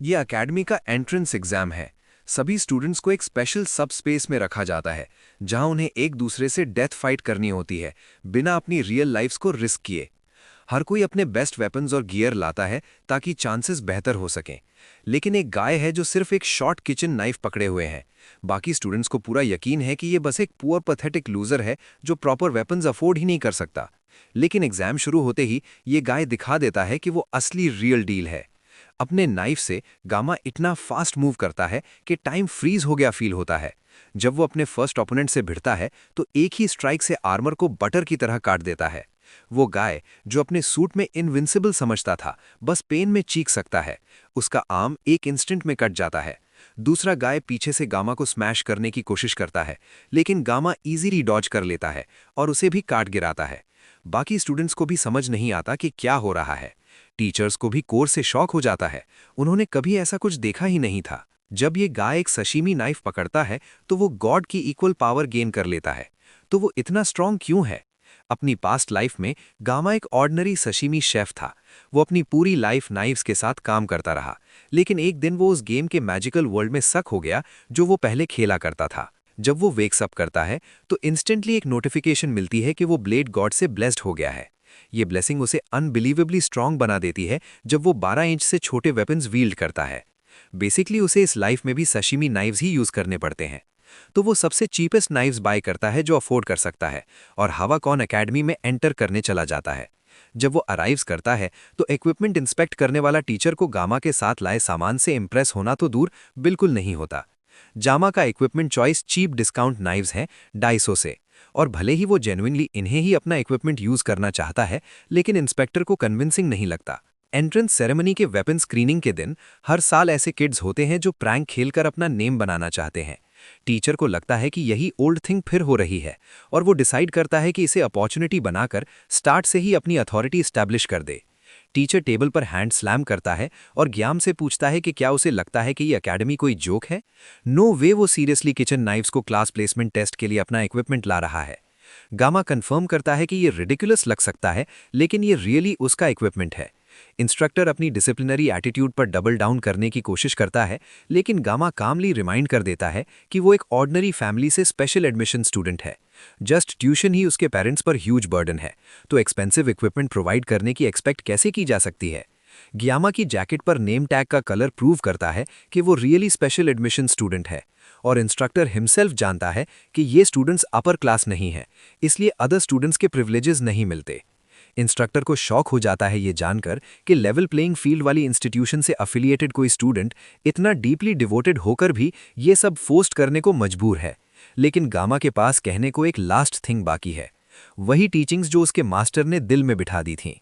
ये एकेडमी का entrance exam है। सभी स्टूडेंट्स को एक स्पेशल सब स्पेस में रखा जाता है, जहां उन्हें एक दूसरे से डेथ फाइट करनी होती है, बिना अपनी रियल लाइफ्स को रिस्क किए। हर कोई अपने बेस्ट वेपन्स और गियर लाता है ताकि चांसेस बेहतर हो सकें। लेकिन एक गाय है जो सिर्फ एक शॉर्ट किचन नाइफ पकड़े हुए है। बाकी स्टूडेंट्स को पूरा यकीन है कि ये बस एक पुअर पैथेटिक लूजर है जो प्रॉपर वेपन्स अफोर्ड ही नहीं कर सकता। लेकिन एग्जाम शुरू होते ही ये गाय दिखा देता है कि वो असली रियल डील है। अपने नाइफ से गामा इतना फास्ट मूव करता है कि टाइम फ्रीज हो गया फील होता है। जब वो अपने फर्स्ट ओपोनेंट से भिड़ता है तो एक ही स्ट्राइक से आर्मर को बटर की तरह काट देता है। वो गाय जो अपने सूट में इनविंसिबल समझता था, बस पेन में चीख सकता है, उसका आर्म एक इंस्टेंट में कट जाता है। दूसरा गाय पीछे से गामा को स्मैश करने की कोशिश करता है, लेकिन गामा इजीली डॉज कर लेता है और उसे भी काट गिराता है। बाकी स्टूडेंट्स को भी समझ नहीं आता कि क्या हो रहा है। टीचर्स को भी कोर्स से शॉक हो जाता है, उन्होंने कभी ऐसा कुछ देखा ही नहीं था। जब ये गाय एक सशीमी नाइफ पकड़ता है तो वो गॉड की इक्वल पावर गेन कर लेता है। तो वो इतना स्ट्रांग क्यों है? अपनी पास्ट लाइफ में गामा एक ऑर्डिनरी सशीमी शेफ था। वो अपनी पूरी लाइफ नाइफ्स के साथ काम करता रहा, लेकिन एक दिन वो उस गेम के मैजिकल वर्ल्ड में सक हो गया जो वो पहले खेला करता था। जब वो वेक्स अप करता है तो इंस्टेंटली एक नोटिफिकेशन मिलती है कि वो ब्लेड गॉड से ब्लेस्ड हो गया है। ये ब्लेसिंग उसे अनबिलीवेबली स्ट्रांग बना देती है जब वो 12 इंच से छोटे वेपन्स वील्ड करता है। बेसिकली उसे इस लाइफ में भी सशीमी नाइव्स ही यूज करने पड़ते हैं। तो वो सबसे चीपेस्ट नाइव्स बाय करता है जो अफोर्ड कर सकता है और हवाकॉन एकेडमी में एंटर करने चला जाता है। जब वो अराइव्स करता है तो इक्विपमेंट इंस्पेक्ट करने वाला टीचर को गामा के साथ लाए सामान से इंप्रेस होना तो दूर बिल्कुल नहीं होता। जामा का equipment choice cheap discount knives हैं डाइसो से, और भले ही वो जेन्युइनली इन्हें ही अपना इक्विपमेंट यूज करना चाहता है, लेकिन इंस्पेक्टर को कन्विंसिंग नहीं लगता। एंट्रेंस सेरेमनी के वेपन स्क्रीनिंग के दिन हर साल ऐसे किड्स होते हैं जो प्रैंक खेलकर अपना नेम बनाना चाहते हैं। टीचर को लगता है कि यही ओल्ड थिंग फिर हो रही है और वो डिसाइड करता है कि इसे अपॉर्चुनिटी बनाकर स्टार्ट से ही अपनी अथॉरिटी स्टैब्लिश कर दे। टीचर टेबल पर हैंड स्लैम करता है और ग्याम से पूछता है कि क्या उसे लगता है कि ये एकेडमी कोई जोक है। नो वे वो सीरियसली किचन नाइफ्स को क्लास प्लेसमेंट टेस्ट के लिए अपना इक्विपमेंट ला रहा है। गामा कंफर्म करता है कि ये रिडिकुलस लग सकता है, लेकिन ये रियली उसका इक्विपमेंट है। इंस्ट्रक्टर अपनी डिसिप्लिनरी एटीट्यूड पर डबल डाउन करने की कोशिश करता है, लेकिन गामा कामली रिमाइंड कर देता है कि वो एक ऑर्डिनरी फैमिली से स्पेशल एडमिशन स्टूडेंट है। जस्ट ट्यूशन ही उसके पेरेंट्स पर ह्यूज बर्डन है, तो एक्सपेंसिव इक्विपमेंट प्रोवाइड करने की एक्सपेक्ट कैसे की जा सकती है? ग्यामा की जैकेट पर नेम टैग का कलर प्रूव करता है कि वो रियली स्पेशल एडमिशन स्टूडेंट है, और इंस्ट्रक्टर हिमसेल्फ जानता है कि ये स्टूडेंट्स अपर क्लास नहीं हैं, इसलिए अदर स्टूडेंट्स के प्रिविलेजेस नहीं मिलते। इंस्ट्रक्टर को शॉक हो जाता है ये जानकर कि लेवल प्लेइंग फील्ड वाली इंस्टीट्यूशन से अफिलिएटेड कोई स्टूडेंट इतना डीपली डिवोटेड होकर भी ये सब फोस्ट करने को मजबूर है। लेकिन गामा के पास कहने को एक लास्ट थिंग बाकी है, वही टीचिंग्स जो उसके मास्टर ने दिल में बिठा दी थीं।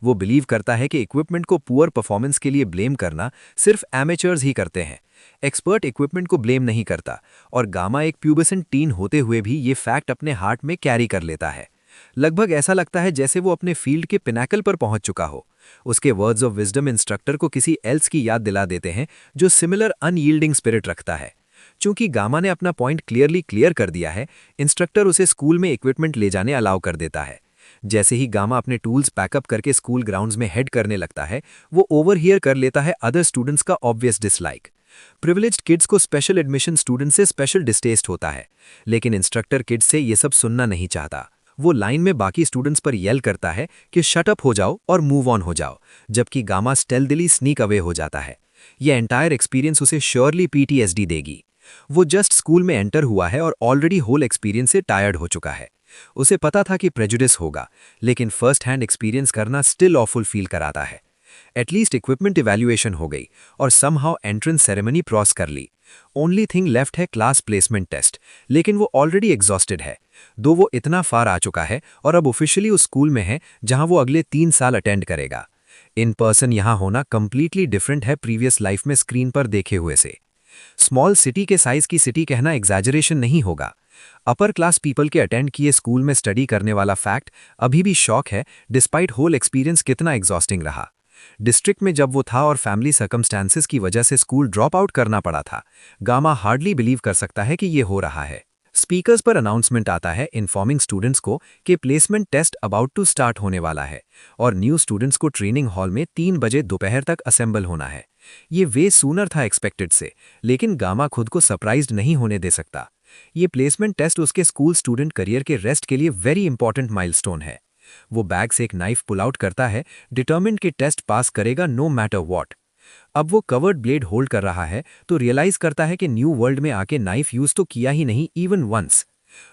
वो बिलीव करता है कि इक्विपमेंट को पुअर परफॉर्मेंस के लिए ब्लेम करना सिर्फ एमेचर्स ही करते हैं, एक्सपर्ट इक्विपमेंट को ब्लेम नहीं करता, और गामा एक प्यूबेसेंट टीन होते हुए भी ये फैक्ट अपने हार्ट में कैरी कर लेता है। लगभग ऐसा लगता है जैसे वो अपने फील्ड के पिनाकल पर पहुंच चुका हो। उसके वर्ड्स ऑफ विजडम इंस्ट्रक्टर को किसी एल्स की याद दिला देते हैं जो सिमिलर अनयील्डिंग स्पिरिट रखता है। चूंकि गामा ने अपना पॉइंट क्लियरली क्लियर कर दिया है, इंस्ट्रक्टर उसे स्कूल में इक्विपमेंट ले जाने अलाउ कर देता है। जैसे ही गामा अपने टूल्स पैकअप करके स्कूल ग्राउंड्स में हेड करने लगता है, वो ओवरहियर कर लेता है अदर स्टूडेंट्स का ऑब्वियस डिसलाइक। प्रिविलेज्ड किड्स को स्पेशल एडमिशन स्टूडेंट से स्पेशल डिस्टेस्ट होता है, लेकिन इंस्ट्रक्टर किड्स से ये सब सुनना नहीं चाहता। वो लाइन में बाकी स्टूडेंट्स पर येल करता है कि शट अप हो जाओ और मूव ऑन हो जाओ, जबकि गामा स्टेल्थली स्नीक अवे हो जाता है। यह एंटायर एक्सपीरियंस उसे श्योरली पीटीएसडी देगी। वो जस्ट स्कूल में एंटर हुआ है और ऑलरेडी होल एक्सपीरियंस से टायर्ड हो चुका है। उसे पता था कि प्रेजुडिस होगा, लेकिन फर्स्ट हैंड एक्सपीरियंस करना स्टिल ऑफुल फील कराता है। एटलीस्ट इक्विपमेंट इवैल्यूएशन हो गई और समहाउ एंट्रेंस सेरेमनी क्रॉस कर ली। ओनली थिंग लेफ्ट है क्लास प्लेसमेंट टेस्ट, लेकिन वो ऑलरेडी एग्जॉस्टेड है, दो वो इतना फार आ चुका है और अब ऑफिशियली उस स्कूल में है जहां वो अगले 3 साल अटेंड करेगा। इन पर्सन यहां होना कंप्लीटली डिफरेंट है प्रीवियस लाइफ में स्क्रीन पर देखे हुए से। स्मॉल सिटी के साइज की सिटी कहना एग्जैजरेशन नहीं होगा। अपर क्लास पीपल के अटेंड किए स्कूल में स्टडी करने वाला फैक्ट अभी भी शॉक है, डिस्पाइट होल एक्सपीरियंस कितना एग्जॉस्टिंग रहा। डिस्ट्रिक्ट में जब वो था और फैमिली सर्कमस्टांसेस की वजह से स्कूल ड्रॉप आउट करना पड़ा था, गामा हार्डली बिलीव कर सकता है कि ये हो रहा है। स्पीकर्स पर अनाउंसमेंट आता है इन्फॉर्मिंग स्टूडेंट्स को कि placement test about to start होने वाला है और न्यू स्टूडेंट्स को ट्रेनिंग हॉल में 3 बजे दोपहर तक असेंबल होना है। ये वे सूनर था एक्सपेक्टेड से, लेकिन गामा खुद को सरप्राइज्ड नहीं होने दे सकता। ये प्लेसमेंट टेस्ट उसके स्कूल स्टूडेंट करियर के रेस्ट के लिए वेरी इंपॉर्टेंट माइलस्टोन है। वो बैग से एक नाइफ पुल आउट करता है, डिटर्मिन्ड कि टेस्ट पास करेगा नो मैटर वॉट। अब वो कवर्ड ब्लेड होल्ड कर रहा है तो रियलाइज करता है कि न्यू वर्ल्ड में आके नाइफ यूज तो किया ही नहीं इवन वंस।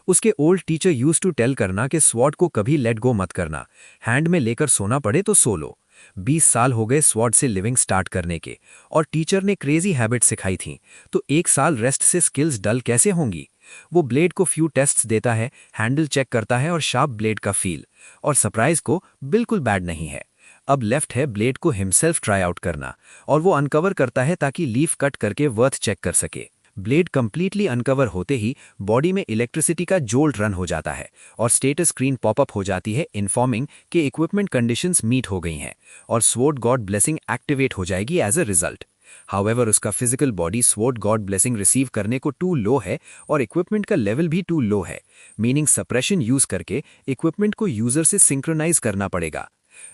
उसके old teacher use to tell करना कि स्वॉर्ड को कभी लेट गो मत करना, हैंड में लेकर सोना पड़े तो सो लो। 20 साल हो गए स्वॉर्ड से लिविंग स्टार्ट करने के, और टीचर ने क्रेजी हैबिट सिखाई थी, तो 1 साल रेस्ट से स्किल्स डल कैसे होंगी। वो ब्लेड को फ्यू टेस्ट्स देता है, हैंडल चेक करता है और शार्प ब्लेड का फील, और सरप्राइज को बिल्कुल बैड नहीं है। अब लेफ्ट है ब्लेड को हिमसेल्फ ट्राई आउट करना, और वो अनकवर करता है ताकि लीफ कट करके वर्थ चेक कर सके। ब्लेड कंप्लीटली अनकवर होते ही बॉडी में इलेक्ट्रिसिटी का जोल्ट रन हो जाता है और स्टेटस स्क्रीन पॉपअप हो जाती है इन्फॉर्मिंग कि इक्विपमेंट कंडीशंस मीट हो गई हैं और स्वॉर्ड गॉड ब्लेसिंग एक्टिवेट हो जाएगी एज अ रिजल्ट। हाउएवर उसका physical body sword God blessing receive करने को टू लो है और इक्विपमेंट का लेवल भी टू लो है, मीनिंग सप्रेशन यूज करके इक्विपमेंट को यूजर से सिंक्रोनाइज करना पड़ेगा।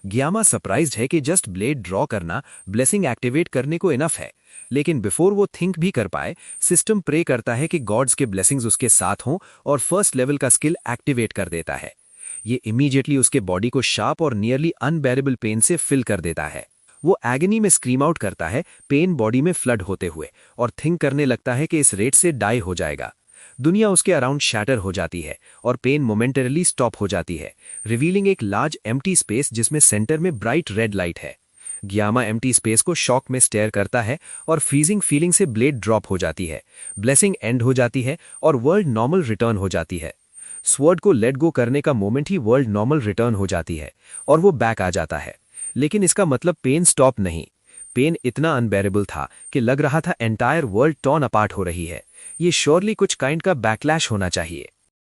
ग्यामा सरप्राइज्ड है कि जस्ट ब्लेड ड्रॉ करना ब्लेसिंग एक्टिवेट करने को इनफ है, लेकिन बिफोर वो थिंक भी कर पाए सिस्टम प्रे करता है कि गॉड्स के ब्लेसिंग्स उसके साथ हों और फर्स्ट लेवल का स्किल एक्टिवेट कर देता है। ये इमीडिएटली उसके बॉडी को शार्प और नियरली अनबेरेबल पेन से फिल कर देता है। वो एगनी में स्क्रीम आउट करता है, पेन बॉडी में फ्लड होते हुए, और थिंक करने लगता है कि इस रेट से डाई हो जाएगा। दुनिया उसके अराउंड शैटर हो जाती है और पेन मोमेंटरली स्टॉप हो जाती है, रिवीलिंग एक लार्ज एम्प्टी स्पेस जिसमें सेंटर में ब्राइट रेड लाइट है। ग्यामा एम्प्टी स्पेस को शॉक में स्टेयर करता है और फ्रीजिंग फीलिंग से ब्लेड ड्रॉप हो जाती है, ब्लेसिंग एंड हो जाती है और वर्ल्ड नॉर्मल रिटर्न हो जाती है। स्वॉर्ड को लेट गो करने का मोमेंट ही वर्ल्ड नॉर्मल रिटर्न हो जाती है और वो बैक आ जाता है। लेकिन इसका मतलब पेन स्टॉप नहीं। पेन इतना अनबेरेबल था कि लग रहा था एंटायर वर्ल्ड टॉर्न अपार्ट हो रही है। ये श्योरली कुछ काइंड का बैकलैश होना चाहिए।